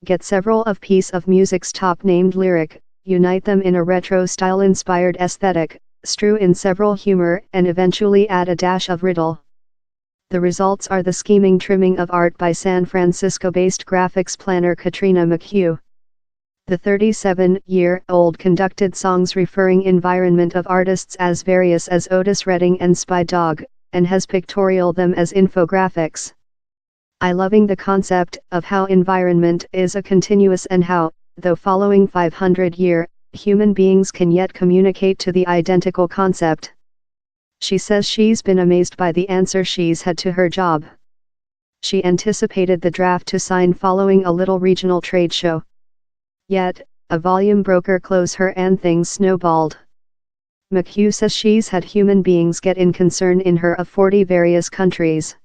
get several of piece of music's top named lyric, unite them in a retro style inspired aesthetic, strew in several humor and eventually add a dash of riddle. The results are the scheming trimming of art by San Francisco-based graphics planner Katrina McHugh. The 37-year-old conducted songs referring environment of artists as various as Otis Redding and Spy Dog, and has pictorial them as infographics. I loving the concept of how environment is a continuous and how, though following 500-year, human beings can yet communicate to the identical concept. She says she's been amazed by the answer she's had to her job. She anticipated the draft to sign following a little regional trade show. Yet, a volume broker close her and things snowballed. McHugh says she's had human beings get in concern in her of 40 various countries.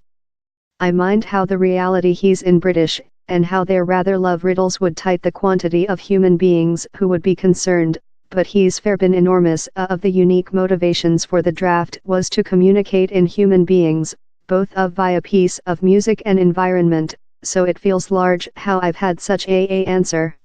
I mind how the reality he's in British, and how their rather love riddles would tight the quantity of human beings who would be concerned, but he's fair been enormous. Of the unique motivations for the draft was to communicate in human beings, both of via piece of music and environment, so it feels large how I've had such a answer.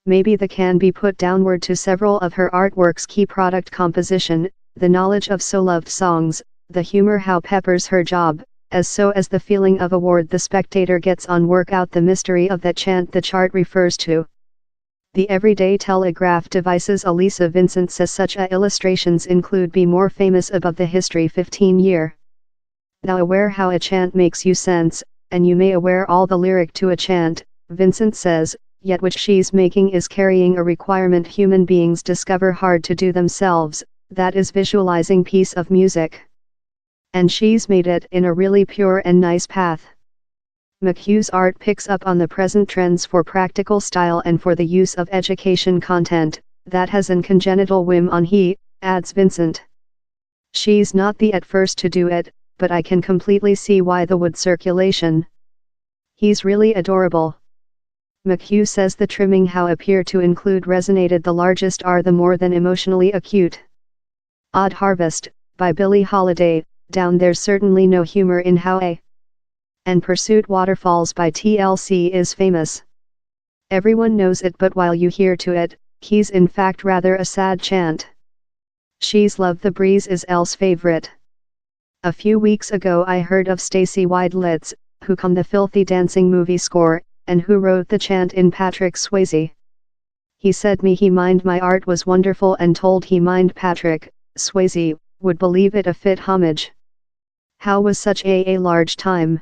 Maybe the can be put downward to several of her artwork's key product composition, the knowledge of so loved songs, the humor how peppers her job, as so as the feeling of award the spectator gets on work out the mystery of that chant the chart refers to. The everyday telegraph devices Elisa Vincent says such illustrations include be more famous above the history 15-year. Thou aware how a chant makes you sense, and you may aware all the lyric to a chant, Vincent says, yet which she's making is carrying a requirement human beings discover hard to do themselves, that is visualizing piece of music. And she's made it in a really pure and nice path. McHugh's art picks up on the present trends for practical style and for the use of education content, that has an congenital whim on he, adds Vincent. She's not the at first to do it, but I can completely see why the wood circulation. He's really adorable. McHugh says the trimming how appear to include resonated the largest are the more than emotionally acute. Odd Harvest, by Billie Holiday, down there's certainly no humor in how a and Pursuit Waterfalls by TLC is famous. Everyone knows it but while you hear to it, he's in fact rather a sad chant. She's Love the Breeze is Elle's favorite. A few weeks ago I heard of Stacey Wydlitz, who com the Filthy Dancing movie score, and who wrote the chant in Patrick Swayze. He said me he mind my art was wonderful and told he mind Patrick, Swayze, would believe it a fit homage. How was such a large time?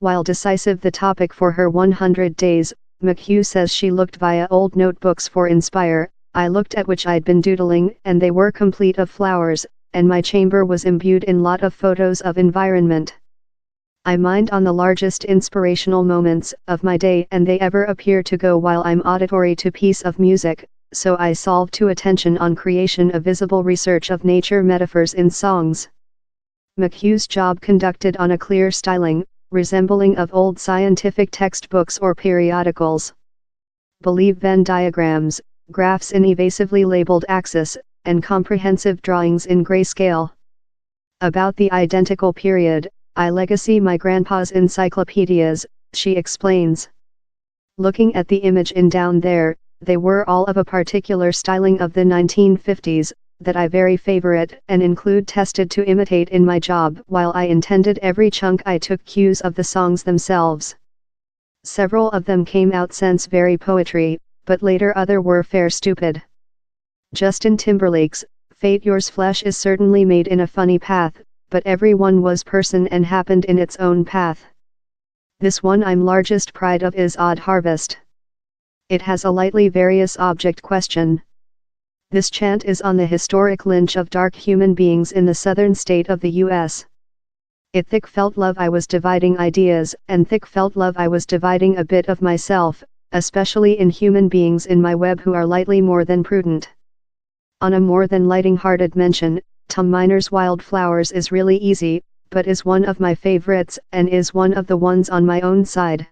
While decisive the topic for her 100 days, McHugh says she looked via old notebooks for inspire, I looked at which I'd been doodling and they were complete of flowers, and my chamber was imbued in lot of photos of environment. I mind on the largest inspirational moments of my day and they ever appear to go while I'm auditory to piece of music, so I solve to attention on creation of visible research of nature metaphors in songs. McHugh's job conducted on a clear styling, resembling of old scientific textbooks or periodicals. Believe Venn diagrams, graphs in evasively labeled axis, and comprehensive drawings in grayscale. About the identical period, I legacy my grandpa's encyclopedias, she explains. Looking at the image in down there, they were all of a particular styling of the 1950s, that I very favorite and include tested to imitate in my job while I intended every chunk I took cues of the songs themselves. Several of them came out sense very poetry, but later other were fair stupid. Justin Timberlake's, Fate Yours Flesh is certainly made in a funny path, but every one was person and happened in its own path. This one I'm largest pride of is Odd Harvest. It has a lightly various object question. This chant is on the historic lynch of dark human beings in the southern state of the U.S. It thick felt love I was dividing ideas, and thick felt love I was dividing a bit of myself, especially in human beings in my web who are lightly more than prudent. On a more than lighting-hearted mention, Tom Miner's Wildflowers is really easy, but is one of my favorites and is one of the ones on my own side.